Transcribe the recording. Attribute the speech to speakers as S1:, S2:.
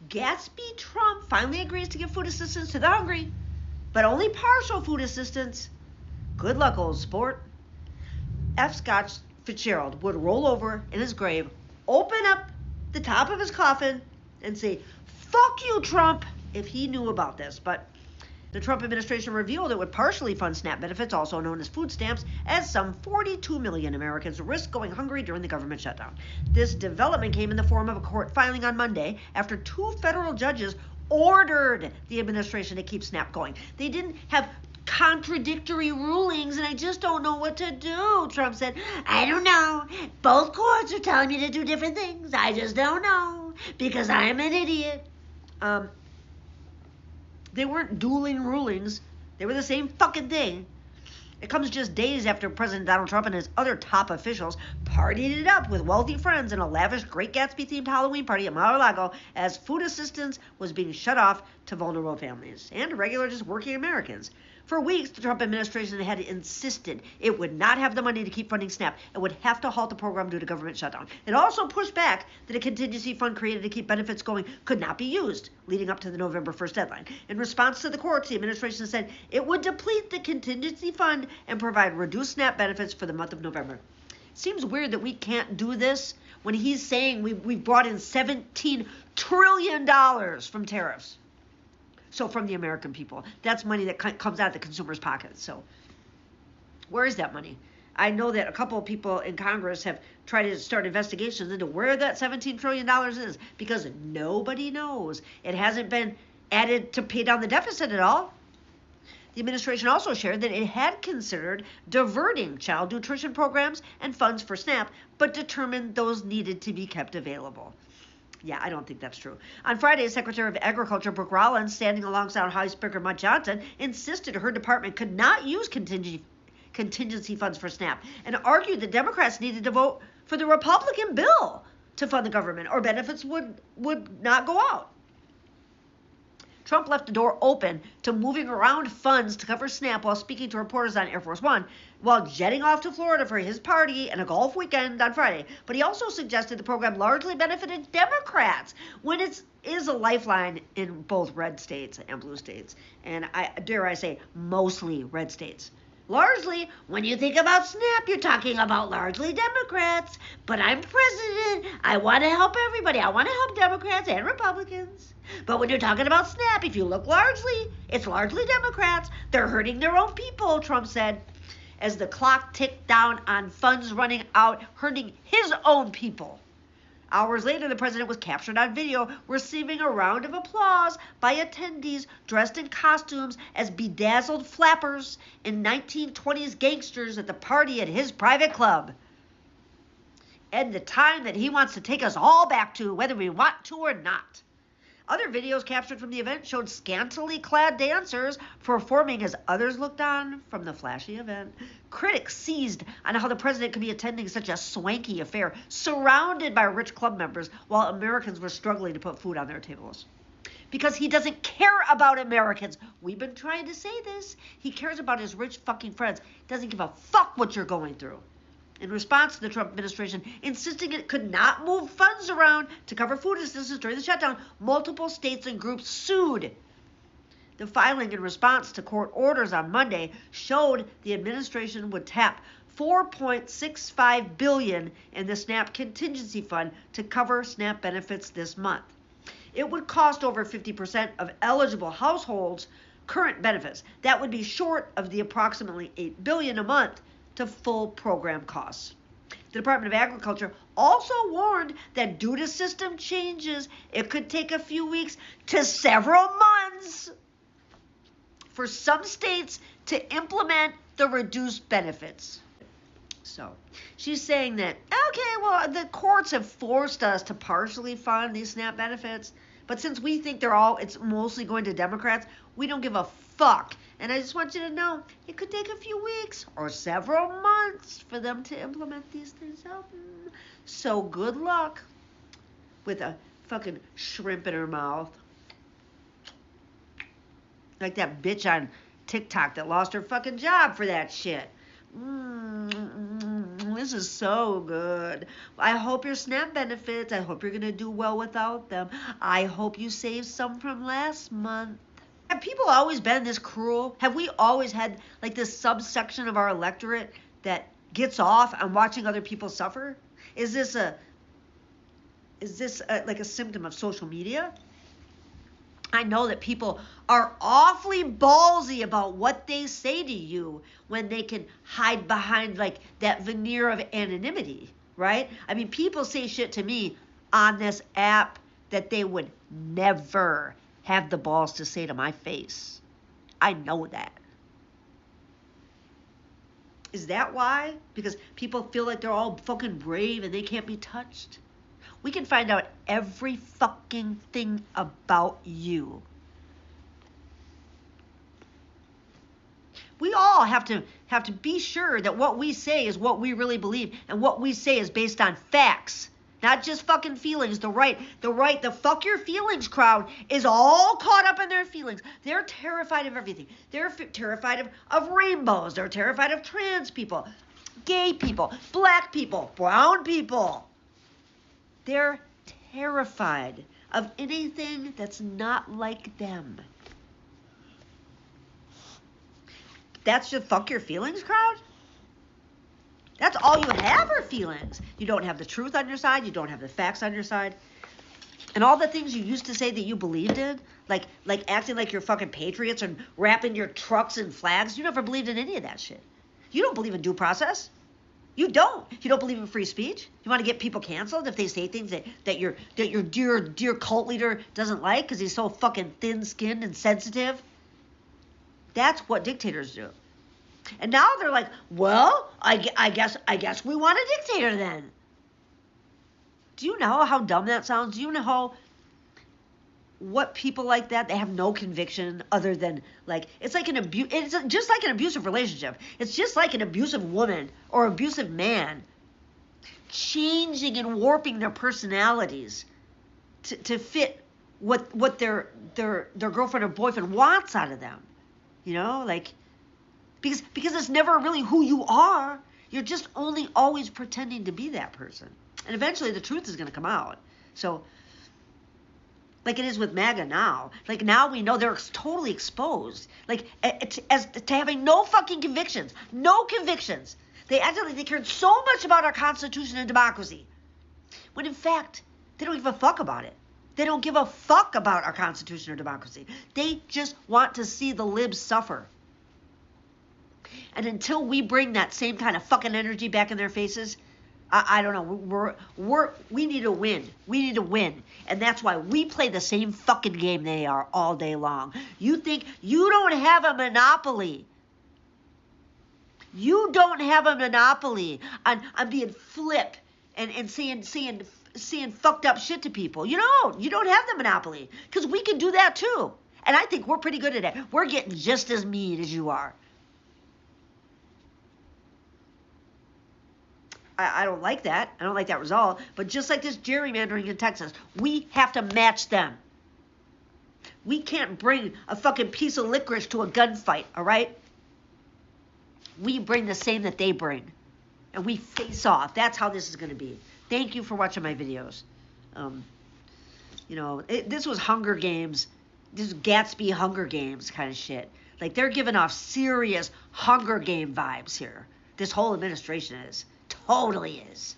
S1: Gatsby Trump finally agrees to give food assistance to the hungry, but only partial food assistance. Good luck, old sport. F. Scott Fitzgerald would roll over in his grave, open up the top of his coffin, and say, "Fuck you, Trump," if he knew about this. But the Trump administration revealed it would partially fund SNAP benefits, also known as food stamps, as some 42 million Americans risk going hungry during the government shutdown. This development came in the form of a court filing on Monday after 2 federal judges ordered the administration to keep SNAP going. They didn't have contradictory rulings, and I just don't know what to do, Trump said. "I don't know. Both courts are telling me to do different things. I just don't know because I'm an idiot." They weren't dueling rulings. They were the same fucking thing. It comes just days after President Donald Trump and his other top officials partied it up with wealthy friends in a lavish Great Gatsby-themed Halloween party at Mar-a-Lago as food assistance was being shut off to vulnerable families and regular just working Americans. For weeks, the Trump administration had insisted it would not have the money to keep funding SNAP and would have to halt the program due to government shutdown. It also pushed back that a contingency fund created to keep benefits going could not be used, leading up to the November 1st deadline. In response to the courts, the administration said it would deplete the contingency fund and provide reduced SNAP benefits for the month of November. It seems weird that we can't do this when he's saying we've brought in $17 trillion from tariffs. So from the American people. That's money that comes out of the consumer's pockets. So where is that money? I know that a couple of people in Congress have tried to start investigations into where that $17 trillion is because nobody knows. It hasn't been added to pay down the deficit at all. The administration also shared that it had considered diverting child nutrition programs and funds for SNAP, but determined those needed to be kept available. Yeah, I don't think that's true. On Friday, Secretary of Agriculture Brooke Rollins, standing alongside House Speaker Mike Johnson, insisted her department could not use contingency funds for SNAP and argued that Democrats needed to vote for the Republican bill to fund the government or benefits would not go out. Trump left the door open to moving around funds to cover SNAP while speaking to reporters on Air Force One, while jetting off to Florida for his party and a golf weekend on Friday. But he also suggested the program largely benefited Democrats when it is a lifeline in both red states and blue states. And dare I say, mostly red states. Largely, when you think about SNAP, you're talking about largely Democrats. But I'm president. I want to help everybody. I want to help Democrats and Republicans. But when you're talking about SNAP, if you look largely, it's largely Democrats. They're hurting their own people, Trump said, as the clock ticked down on funds running out, hurting his own people. Hours later, the president was captured on video receiving a round of applause by attendees dressed in costumes as bedazzled flappers and 1920s gangsters at the party at his private club. And the time that he wants to take us all back to, whether we want to or not. Other videos captured from the event showed scantily clad dancers performing as others looked on from the flashy event. Critics seized on how the president could be attending such a swanky affair, surrounded by rich club members, while Americans were struggling to put food on their tables. Because he doesn't care about Americans. We've been trying to say this. He cares about his rich fucking friends. Doesn't give a fuck what you're going through. In response to the Trump administration insisting it could not move funds around to cover food assistance during the shutdown, multiple states and groups sued. The filing in response to court orders on Monday showed the administration would tap $4.65 billion in the SNAP contingency fund to cover SNAP benefits this month. It would cost over 50% of eligible households' current benefits. That would be short of the approximately $8 billion a month to full program costs. The Department of Agriculture also warned that due to system changes, it could take a few weeks to several months for some states to implement the reduced benefits. So she's saying that, okay, well, the courts have forced us to partially fund these SNAP benefits, but since we think it's mostly going to Democrats, we don't give a fuck. And I just want you to know, it could take a few weeks or several months for them to implement these things out. So good luck with a fucking shrimp in her mouth. Like that bitch on TikTok that lost her fucking job for that shit. This is so good. I hope your SNAP benefits. I hope you're going to do well without them. I hope you saved some from last month. Have people always been this cruel? Have we always had like this subsection of our electorate that gets off on watching other people suffer? Is this like a symptom of social media? I know that people are awfully ballsy about what they say to you when they can hide behind like that veneer of anonymity, right? I mean, people say shit to me on this app that they would never have the balls to say to my face. I know that. Is that why? Because people feel like they're all fucking brave and they can't be touched? We can find out every fucking thing about you. We all have to be sure that what we say is what we really believe, and what we say is based on facts, not just fucking feelings. The fuck your feelings crowd is all caught up in their feelings. They're terrified of everything. They're terrified of rainbows. They're terrified of trans people, gay people, black people, brown people. They're terrified of anything that's not like them. That's your fuck your feelings crowd? That's all you have are feelings. You don't have the truth on your side. You don't have the facts on your side. And all the things you used to say that you believed in, like acting like you're fucking patriots and wrapping your trucks in flags, you never believed in any of that shit. You don't believe in due process. You don't. You don't believe in free speech. You want to get people canceled if they say things that your dear cult leader doesn't like because he's so fucking thin-skinned and sensitive. That's what dictators do. And now they're like, well, I guess we want a dictator then. Do you know how dumb that sounds? Do you know what people like that, they have no conviction other than like, it's like it's just like an abusive relationship. It's just like an abusive woman or abusive man changing and warping their personalities to fit what their girlfriend or boyfriend wants out of them. You know, like, because it's never really who you are. You're just only always pretending to be that person. And eventually the truth is going to come out. So, like it is with MAGA now. Like now we know they're totally exposed. Like as to having no fucking convictions. No convictions. They acted like they cared so much about our Constitution and democracy. When in fact, they don't give a fuck about it. They don't give a fuck about our Constitution or democracy. They just want to see the libs suffer. And until we bring that same kind of fucking energy back in their faces, I don't know. We need to win. We need to win. And that's why we play the same fucking game they are all day long. You think you don't have a monopoly. You don't have a monopoly on being flip and saying fucked up shit to people. You don't have the monopoly, because we can do that too. And I think we're pretty good at it. We're getting just as mean as you are. I don't like that. I don't like that result. But just like this gerrymandering in Texas, we have to match them. We can't bring a fucking piece of licorice to a gunfight, all right? We bring the same that they bring. And we face off. That's how this is going to be. Thank you for watching my videos. This was Hunger Games. This is Gatsby Hunger Games kind of shit. Like, they're giving off serious Hunger Game vibes here. This whole administration is. Totally is.